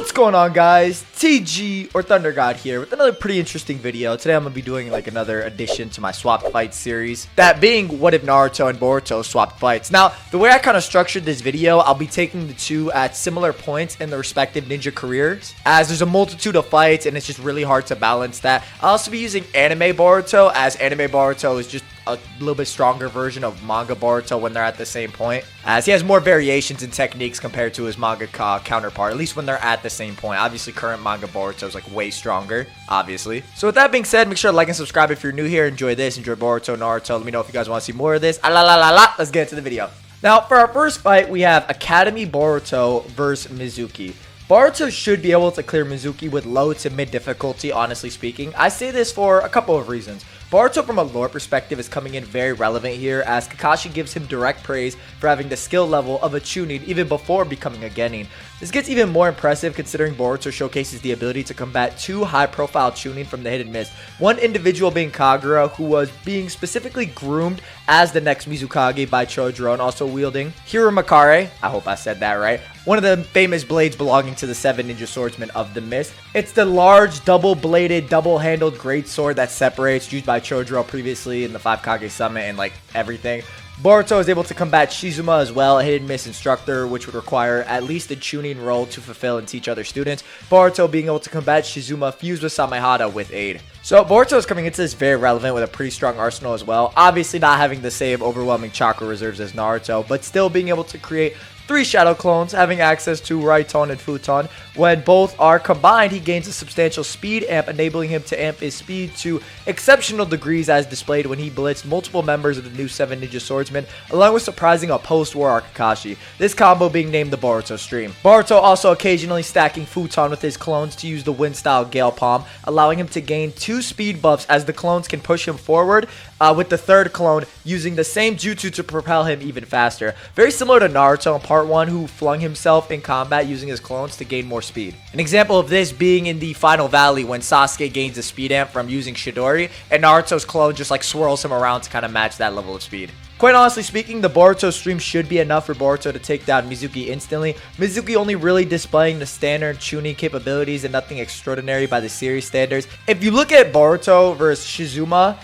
What's going on, guys? TG or ThunderGod here with another pretty interesting video. Today I'm going to be doing like another addition to my swapped fight series. That being, what if Naruto and Boruto swapped fights? Now, the way I kind of structured this video, I'll be taking the two at similar points in their respective ninja careers, as there's a multitude of fights and it's just really hard to balance that. I'll also be using anime Boruto, as anime Boruto is just a little bit stronger version of manga Boruto when they're at the same point, as he has more variations in techniques compared to his manga counterpart, at least when they're at the same point. Obviously, current manga Boruto is like way stronger, obviously. So with that being said, make sure to like and subscribe if you're new here. Enjoy this, enjoy Boruto, Naruto. Let me know if you guys want to see more of this. Let's get into the video. Now, for our first fight, we have Academy Boruto versus Mizuki. Boruto should be able to clear Mizuki with low to mid difficulty, honestly speaking. I say this for a couple of reasons. Boruto, from a lore perspective, is coming in very relevant here, as Kakashi gives him direct praise for having the skill level of a Chunin even before becoming a Genin. This gets even more impressive considering Boruto showcases the ability to combat two high-profile Chunin from the Hidden Mist. One individual being Kagura, who was being specifically groomed as the next Mizukage by Chojuro, and also wielding Hirumakare, I hope I said that right, one of the famous blades belonging to the 7 ninja swordsmen of the Mist. It's the large, double-bladed, double-handled greatsword that separates, used by Chojuro previously in the 5 Kage Summit and like everything. Boruto is able to combat Shizuma as well, a Hidden Mist instructor, which would require at least a Chunin role to fulfill and teach other students. Boruto being able to combat Shizuma fused with Samehada with aid. So Boruto is coming into this very relevant with a pretty strong arsenal as well. Obviously not having the same overwhelming chakra reserves as Naruto, but still being able to create 3 shadow clones, having access to Raiton and Futon. When both are combined, he gains a substantial speed amp, enabling him to amp his speed to exceptional degrees as displayed when he blitzed multiple members of the new 7 ninja swordsmen, along with surprising a post-war Kakashi. This combo being named the Boruto Stream. Boruto also occasionally stacking Futon with his clones to use the wind-style Gale Palm, allowing him to gain 2 speed buffs as the clones can push him forward, with the third clone using the same jutsu to propel him even faster. Very similar to Naruto in Part 1, who flung himself in combat using his clones to gain more speed. An example of this being in the Final Valley when Sasuke gains a speed amp from using Chidori, and Naruto's clone just like swirls him around to kind of match that level of speed. Quite honestly speaking, the Boruto stream should be enough for Boruto to take down Mizuki instantly. Mizuki only really displaying the standard Chunin capabilities and nothing extraordinary by the series standards. If you look at Boruto versus Shizuma,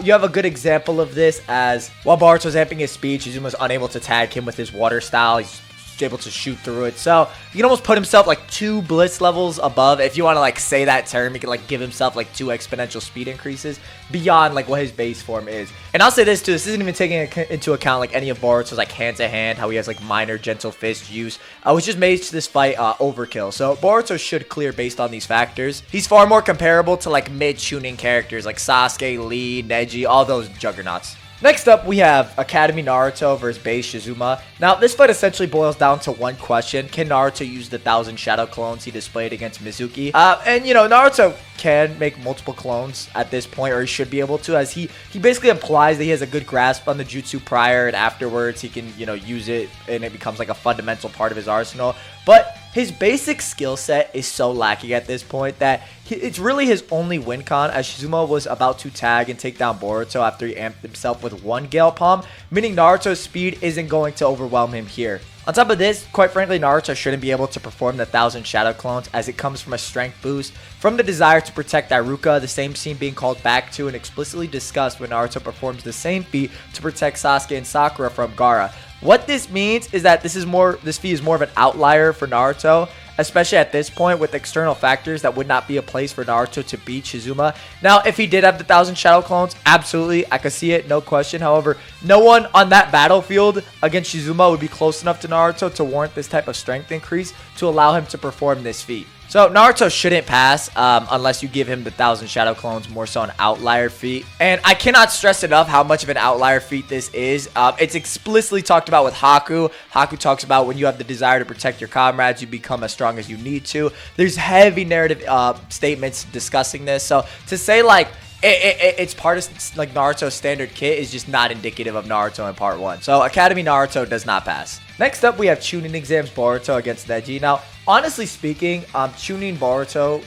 you have a good example of this, as while Boruto's amping his speed, Shizuma's unable to tag him with his water style. He's able to shoot through it, so he can almost put himself like 2 blitz levels above, if you want to like say that term. He can like give himself like 2 exponential speed increases beyond like what his base form is. And I'll say this too, this isn't even taking into account like any of Boruto's like hand-to-hand, how he has like minor gentle fist use, which just makes this fight overkill. So Boruto should clear based on these factors. He's far more comparable to like mid-Chunin characters like Sasuke, Lee, Neji, all those juggernauts. Next up, we have Academy Naruto versus base Shizuma. Now, this fight essentially boils down to one question. Can Naruto use the 1,000 shadow clones he displayed against Mizuki? And, you know, Naruto can make multiple clones at this point, or he should be able to, as he basically implies that he has a good grasp on the jutsu prior, and afterwards he can, you know, use it, and it becomes like a fundamental part of his arsenal. But his basic skill set is so lacking at this point that it's really his only win con, as Shizuma was about to tag and take down Boruto after he amped himself with 1 Gale Palm, meaning Naruto's speed isn't going to overwhelm him here. On top of this, quite frankly, Naruto shouldn't be able to perform the 1,000 shadow clones, as it comes from a strength boost, from the desire to protect Iruka, the same scene being called back to and explicitly discussed when Naruto performs the same feat to protect Sasuke and Sakura from Gaara. What this means is that this feat is more of an outlier for Naruto, especially at this point with external factors that would not be a place for Naruto to beat Shizuma. Now, if he did have the 1,000 shadow clones, absolutely, I could see it, no question. However, no one on that battlefield against Shizuma would be close enough to Naruto to warrant this type of strength increase to allow him to perform this feat. So Naruto shouldn't pass unless you give him the 1,000 shadow clones, more so an outlier feat. And I cannot stress enough how much of an outlier feat this is. It's explicitly talked about with Haku. Haku talks about when you have the desire to protect your comrades, you become as strong as you need to. There's heavy narrative statements discussing this. So to say like it's part of like Naruto's standard kit is just not indicative of Naruto in Part 1. So Academy Naruto does not pass. Next up, we have Chunin Exams Boruto against Neji. Now, honestly speaking, Chunin Boruto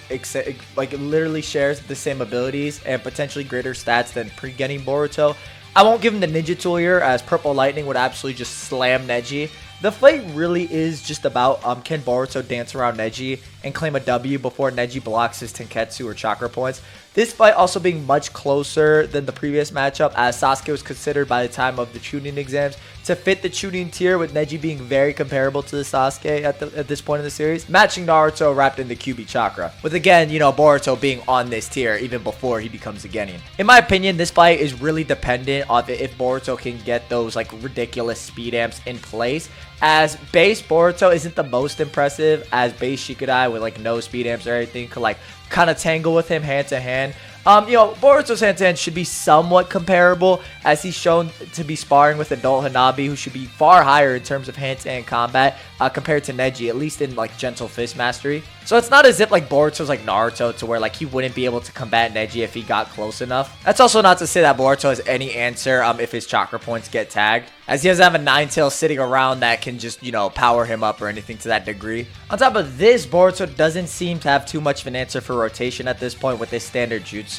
like literally shares the same abilities and potentially greater stats than pre-Genin Boruto. I won't give him the ninja tool here, as Purple Lightning would absolutely just slam Neji. The fight really is just about can Boruto dance around Neji and claim a W before Neji blocks his Tenketsu or chakra points. This fight also being much closer than the previous matchup, as Sasuke was considered by the time of the Chunin exams to fit the Chunin tier, with Neji being very comparable to the Sasuke at this point in the series, matching Naruto wrapped in the Kyuubi chakra, with again, you know, Boruto being on this tier even before he becomes a Genin. In my opinion, this fight is really dependent on if Boruto can get those like ridiculous speed amps in place, as base Boruto isn't the most impressive, as base Shikadai with like no speed amps or anything could like kind of tangle with him hand to hand. You know, Boruto's hand-to-hand should be somewhat comparable, as he's shown to be sparring with adult Hanabi, who should be far higher in terms of hand-to-hand combat compared to Neji, at least in like gentle fist mastery. So it's not as if like Boruto's like Naruto, to where like he wouldn't be able to combat Neji if he got close enough. That's also not to say that Boruto has any answer if his chakra points get tagged, as he doesn't have a Nine-Tail sitting around that can just, you know, power him up or anything to that degree. On top of this, Boruto doesn't seem to have too much of an answer for rotation at this point with his standard jutsu.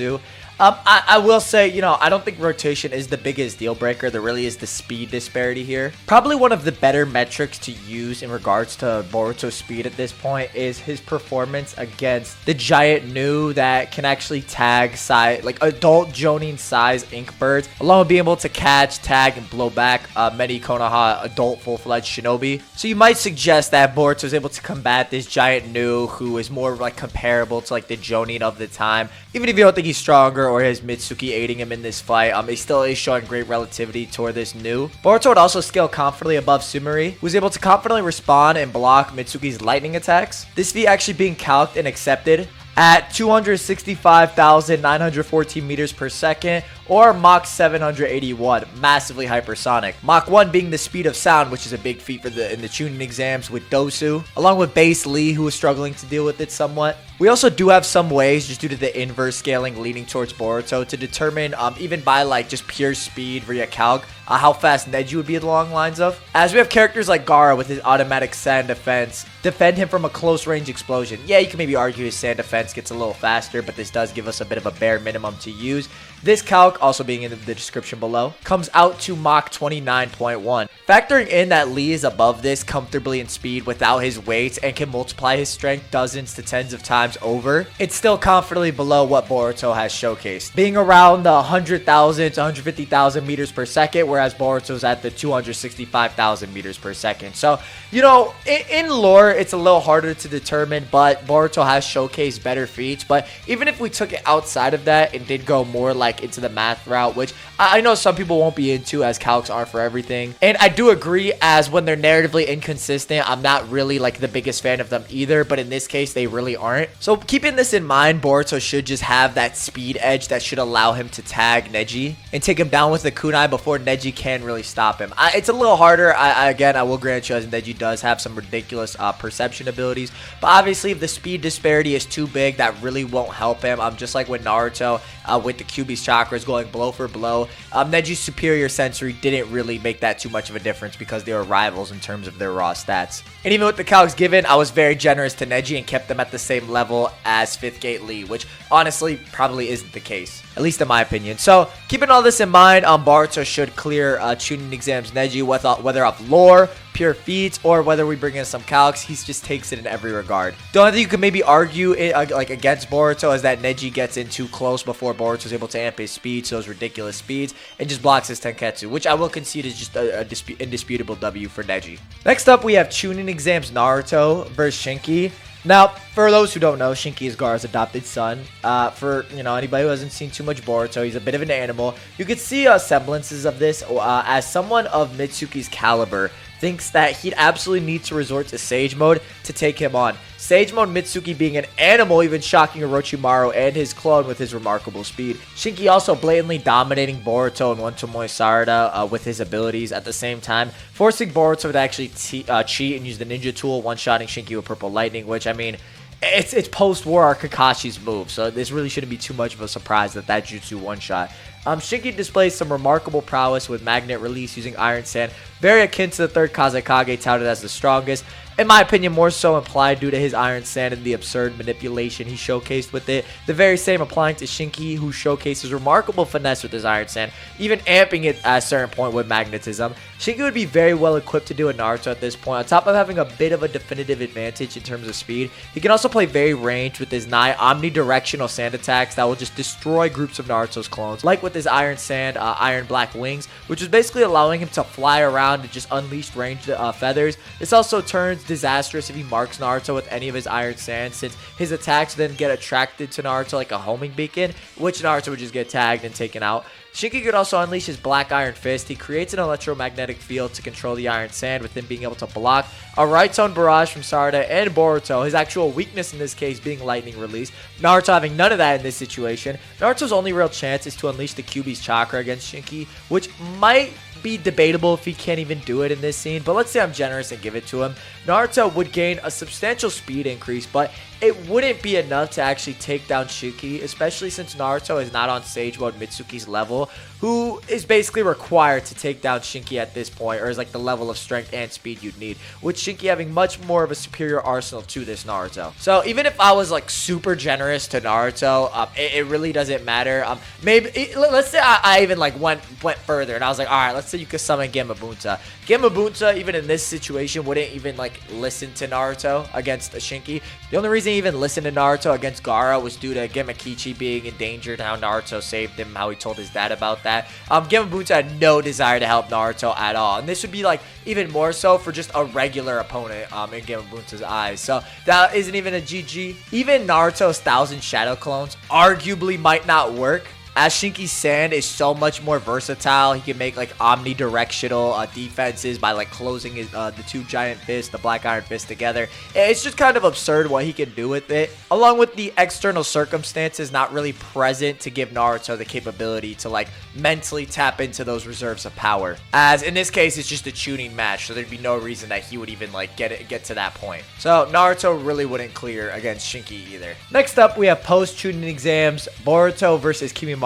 I will say, you know, I don't think rotation is the biggest deal breaker. There really is the speed disparity here. Probably one of the better metrics to use in regards to Boruto's speed at this point is his performance against the giant Nu that can actually tag size, like adult Jonin size ink birds, along with being able to catch, tag, and blow back many Konoha adult full-fledged shinobi. So you might suggest that Boruto is able to combat this giant Nu, who is more like comparable to like the Jonin of the time. Even if you don't think he's stronger or his Mizuki aiding him in this fight, he still is showing great relativity toward this Nu. Boruto would also scale confidently above Sumeri, who's able to confidently respond and block Mitsuki's lightning attacks. This feat actually being calced and accepted at 265,914 meters per second, or Mach 781, massively hypersonic. Mach 1 being the speed of sound, which is a big feat for in the Chunin exams with Dosu, along with base Lee, who is struggling to deal with it somewhat. We also do have some ways, just due to the inverse scaling leaning towards Boruto, to determine, even by like just pure speed via calc, how fast Neji would be along lines of. As we have characters like Gaara with his automatic sand defense, defend him from a close range explosion. Yeah, you can maybe argue his sand defense gets a little faster, but this does give us a bit of a bare minimum to use. This calc, also being in the description below, comes out to Mach 29.1. Factoring in that Lee is above this comfortably in speed without his weight and can multiply his strength dozens to tens of times over, it's still confidently below what Boruto has showcased, being around the 100,000 to 150,000 meters per second, whereas Boruto's at the 265,000 meters per second. So, you know, in lore, it's a little harder to determine, but Boruto has showcased better feats. But even if we took it outside of that and did go more like into the math route, which I know some people won't be into, as calcs aren't for everything, and I do agree, as when they're narratively inconsistent, I'm not really like the biggest fan of them either, but in this case they really aren't. So keeping this in mind, Boruto should just have that speed edge that should allow him to tag Neji and take him down with the kunai before Neji can really stop him. It's a little harder. Again, I will grant you, as Neji does have some ridiculous perception abilities, but obviously if the speed disparity is too big, that really won't help him. Just like with Naruto with the Kyuubi's chakras going blow for blow, Neji's superior sensory didn't really make that too much of a difference because they were rivals in terms of their raw stats. And even with the calcs given, I was very generous to Neji and kept them at the same level as 5th Gate Lee, which honestly probably isn't the case, at least in my opinion. So keeping all this in mind, Boruto should clear Chunin exams Neji, whether off lore, pure feats, or whether we bring in some calcs. He just takes it in every regard. The only thing you could maybe argue like against Boruto is that Neji gets in too close before Boruto is able to amp his speed to those ridiculous speeds and just blocks his Tenketsu, which I will concede is just a indisputable W for Neji. Next up, we have Chunin exams Naruto versus Shinki. Now, for those who don't know, Shinki is Gaara's adopted son. For, you know, anybody who hasn't seen too much Boruto, he's a bit of an animal. You could see semblances of this as someone of Mitsuki's caliber thinks that he'd absolutely need to resort to Sage Mode to take him on. Sage Mode Mitsuki being an animal, even shocking Orochimaru and his clone with his remarkable speed. Shinki also blatantly dominating Boruto and One Tomoe Sarada with his abilities at the same time, forcing Boruto to actually cheat and use the ninja tool, one-shotting Shinki with Purple Lightning, which, I mean, it's post-war Kakashi's move, so this really shouldn't be too much of a surprise that jutsu one-shot. Shinki displays some remarkable prowess with magnet release using Iron Sand, very akin to the 3rd Kazekage touted as the strongest, in my opinion, more so implied due to his Iron Sand and the absurd manipulation he showcased with it. The very same applying to Shinki, who showcases remarkable finesse with his Iron Sand, even amping it at a certain point with magnetism. Shinki would be very well equipped to do a Naruto at this point. On top of having a bit of a definitive advantage in terms of speed, he can also play very ranged with his nigh omnidirectional sand attacks that will just destroy groups of Naruto's clones, like with his Iron Sand, Iron Black Wings, which is basically allowing him to fly around and just unleash ranged feathers. This also turns disastrous if he marks Naruto with any of his Iron Sand, since his attacks then get attracted to Naruto like a homing beacon, which Naruto would just get tagged and taken out. Shinki could also unleash his Black Iron Fist. He creates an electromagnetic field to control the Iron Sand, with him being able to block a right tone barrage from Sarada and Boruto, his actual weakness in this case being lightning release. Naruto having none of that in this situation. Naruto's only real chance is to unleash the Kyuubi's chakra against Shinki, which might be debatable if he can't even do it in this scene, but let's say I'm generous and give it to him. Naruto would gain a substantial speed increase, but it wouldn't be enough to actually take down Shinki, especially since Naruto is not on Sage Mode Mitsuki's level, who is basically required to take down Shinki at this point, or is like the level of strength and speed you'd need, with Shinki having much more of a superior arsenal to this Naruto. So even if I was like super generous to Naruto, it really doesn't matter. Maybe let's say I even like went further and I was like, all right, let's say you could summon Gamabunta. Gamabunta, even in this situation, wouldn't even like listen to Naruto against Shinki. The only reason he even listened to Naruto against Gaara was due to Gemakichi being endangered, how Naruto saved him, how he told his dad about that. Gamabunta had no desire to help Naruto at all, and this would be like even more so for just a regular opponent in Gamabunta's eyes. So that isn't even a GG. Even Naruto's 1,000 Shadow Clones arguably might not work, as Shinki's Sand is so much more versatile. He can make like omnidirectional defenses by like closing his, the two giant fists, the Black Iron Fist together. It's just kind of absurd what he can do with it, along with the external circumstances not really present to give Naruto the capability to like mentally tap into those reserves of power. As in this case, it's just a tuning match, so there'd be no reason that he would even like get to that point. So Naruto really wouldn't clear against Shinki either. Next up, we have post-tuning exams, Boruto versus Kimimaro.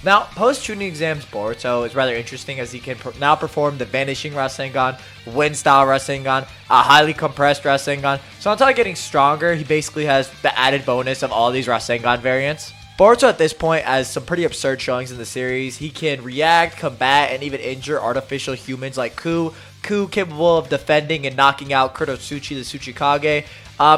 Now, post-tuning exams, Boruto is rather interesting as he can now perform the Vanishing Rasengan, Wind-style Rasengan, a highly compressed Rasengan. So on top of getting stronger, he basically has the added bonus of all these Rasengan variants. Boruto at this point has some pretty absurd showings in the series. He can react, combat, and even injure artificial humans like Ku, capable of defending and knocking out Kurotsuchi the Tsuchikage.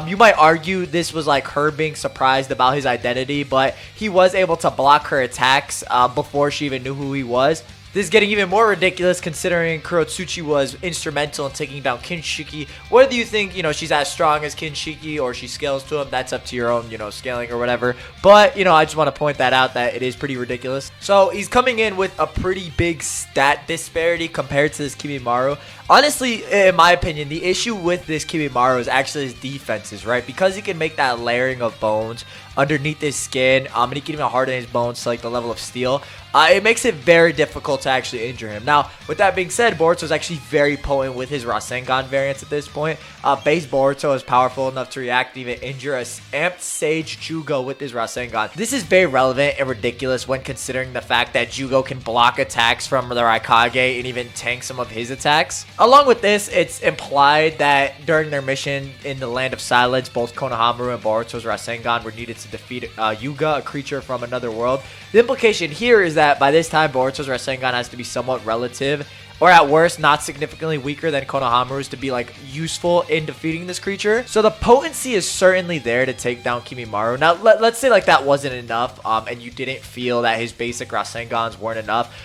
You might argue this was like her being surprised about his identity, but he was able to block her attacks before she even knew who he was. This is getting even more ridiculous considering Kurotsuchi was instrumental in taking down Kinshiki. Whether you think, she's as strong as Kinshiki or she scales to him, that's up to your own, scaling or whatever. But, I just want to point that out that it is pretty ridiculous. So he's coming in with a pretty big stat disparity compared to this Kimimaro. Honestly, in my opinion, the issue with this Kimimaro is actually his defenses, right? Because he can make that layering of bones underneath his skin, and he can even harden his bones to like the level of steel. It makes it very difficult to actually injure him. Now, with that being said, Boruto is actually very potent with his Rasengan variants at this point. Base Boruto is powerful enough to react and even injure a amped Sage Jugo with his Rasengan. This is very relevant and ridiculous when considering the fact that Jugo can block attacks from the Raikage and even tank some of his attacks. Along with this, it's implied that during their mission in the Land of Silence, both Konohamaru and Boruto's Rasengan were needed to defeat Yuga, a creature from another world. The implication here is that by this time, Boruto's Rasengan has to be somewhat relative, or at worst, not significantly weaker than Konohamaru's to be like useful in defeating this creature. So the potency is certainly there to take down Kimimaro. Now, let's say like that wasn't enough, and you didn't feel that his basic Rasengans weren't enough.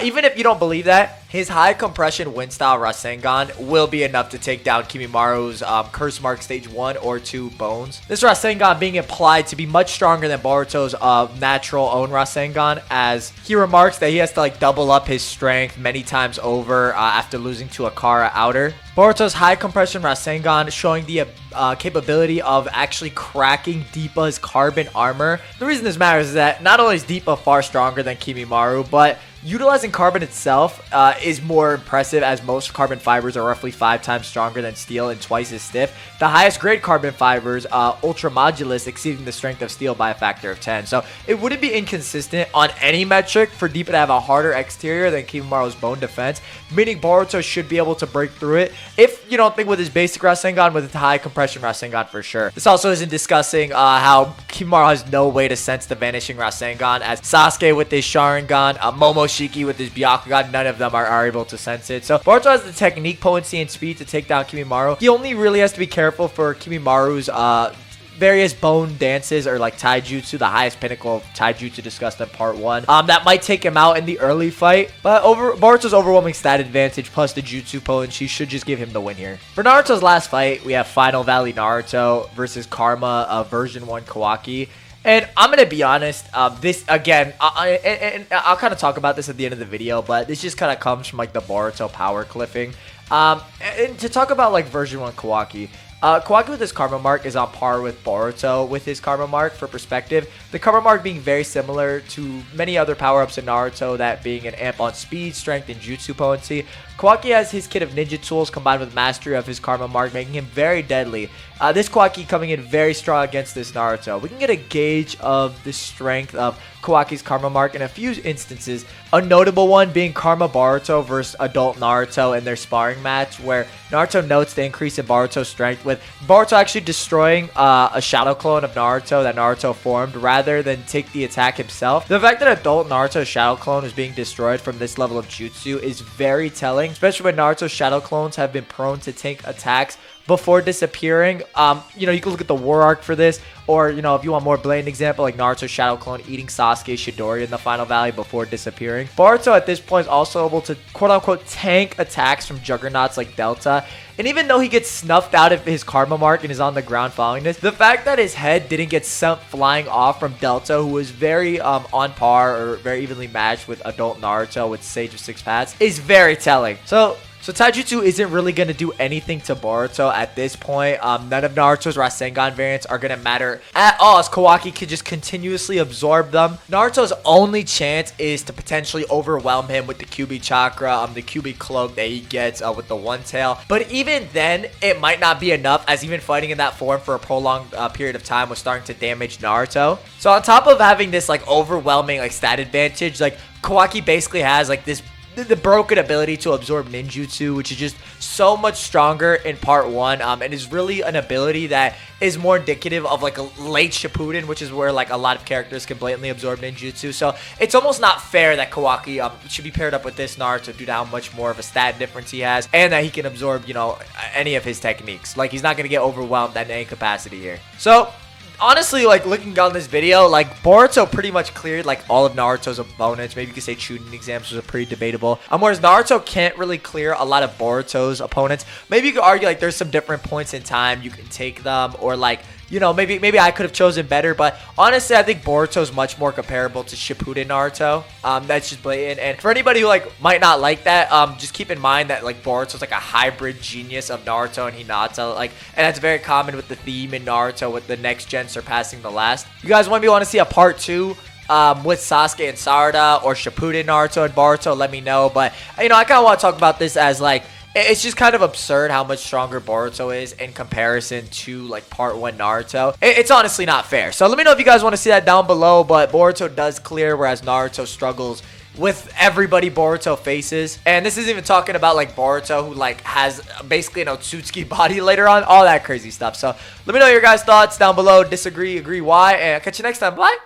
Even if you don't believe that, his high compression wind style Rasengan will be enough to take down Kimimaro's Curse Mark Stage 1 or 2 bones. This Rasengan being implied to be much stronger than Boruto's natural own Rasengan, as he remarks that he has to like double up his strength many times over after losing to Akara Outer. Boruto's high compression Rasengan showing the capability of actually cracking Deepa's carbon armor. The reason this matters is that not only is Deepa far stronger than Kimimaro, but utilizing carbon itself is more impressive, as most carbon fibers are roughly 5 times stronger than steel and twice as stiff. The highest grade carbon fibers, ultra modulus, exceeding the strength of steel by a factor of 10. So it wouldn't be inconsistent on any metric for Deepa to have a harder exterior than Kimimimaro's bone defense, meaning Boruto should be able to break through it if you don't think with his basic Rasengan, with his high compression Rasengan for sure. This also isn't discussing how Kimimaro has no way to sense the vanishing Rasengan, as Sasuke with his Sharingan, Momoshiki with his Byakugan, none of them are able to sense it. So Boruto has the technique, potency, and speed to take down Kimimaro. He only really has to be careful for Kimimaru's various bone dances, or like taijutsu, the highest pinnacle of taijutsu discussed in part 1. That might take him out in the early fight, but Boruto's overwhelming stat advantage plus the jutsu potency should just give him the win here. For Naruto's last fight, we have Final Valley Naruto versus Karma version 1 Kawaki. And I'm going to be honest, this, again, and I'll kind of talk about this at the end of the video, but this just kind of comes from, like, the Boruto power cliffing. And to talk about, like, version 1 Kawaki, Kawaki with his Karma Mark is on par with Boruto with his Karma Mark. For perspective, the Karma Mark being very similar to many other power-ups in Naruto, that being an amp on speed, strength, and jutsu potency. Kawaki has his kit of ninja tools combined with mastery of his Karma Mark, making him very deadly. This Kawaki coming in very strong against this Naruto. We can get a gauge of the strength of Kawaki's Karma Mark in a few instances. A notable one being Karma Boruto versus adult Naruto in their sparring match, where Naruto notes the increase in Boruto's strength, with Boruto actually destroying a shadow clone of Naruto that Naruto formed rather than take the attack himself. The fact that adult Naruto's shadow clone is being destroyed from this level of jutsu is very telling, especially when Naruto's shadow clones have been prone to tank attacks before disappearing. You know, you can look at the war arc for this, or, you know, if you want more blatant example, like Naruto's shadow clone eating Sasuke's Chidori in the Final Valley before disappearing. Boruto at this point is also able to quote-unquote tank attacks from juggernauts like Delta. And even though he gets snuffed out of his Karma Mark and is on the ground following this, the fact that his head didn't get sent flying off from Delta, who was very on par or very evenly matched with adult Naruto with Sage of Six Paths, is very telling. So taijutsu isn't really going to do anything to Boruto at this point. None of Naruto's Rasengan variants are going to matter at all, as Kawaki can just continuously absorb them. Naruto's only chance is to potentially overwhelm him with the Kyuubi Chakra, the Kyuubi Cloak that he gets with the One Tail. But even then, it might not be enough, as even fighting in that form for a prolonged period of time was starting to damage Naruto. So on top of having this like overwhelming like stat advantage, like Kawaki basically has like this the broken ability to absorb ninjutsu, which is just so much stronger in part 1, and is really an ability that is more indicative of like a late Shippuden, which is where like a lot of characters can blatantly absorb ninjutsu. So it's almost not fair that Kawaki should be paired up with this Naruto due to how much more of a stat difference he has, and that he can absorb, you know, any of his techniques. Like, he's not going to get overwhelmed at any capacity here. So honestly, like, looking down this video, like, Boruto pretty much cleared, like, all of Naruto's opponents. Maybe you could say Chunin exams was pretty debatable. Whereas Naruto can't really clear a lot of Boruto's opponents. Maybe you could argue, like, there's some different points in time you can take them, or, like, you know, maybe I could have chosen better, but honestly, I think Boruto's much more comparable to Shippuden Naruto. That's just blatant. And for anybody who like might not like that, just keep in mind that like Boruto's like a hybrid genius of Naruto and Hinata, like, and that's very common with the theme in Naruto, with the next gen surpassing the last. You guys want to see a part 2 with Sasuke and Sarada, or Shippuden Naruto and Boruto? Let me know. But you know, I kind of want to talk about this as like, it's just kind of absurd how much stronger Boruto is in comparison to like part 1 Naruto. It's honestly not fair. So let me know if you guys want to see that down below. But Boruto does clear, whereas Naruto struggles with everybody Boruto faces. And this isn't even talking about like Boruto, who like has basically an Otsutsuki body later on, all that crazy stuff. So let me know your guys' thoughts down below. Disagree, agree, why, and I'll catch you next time. Bye.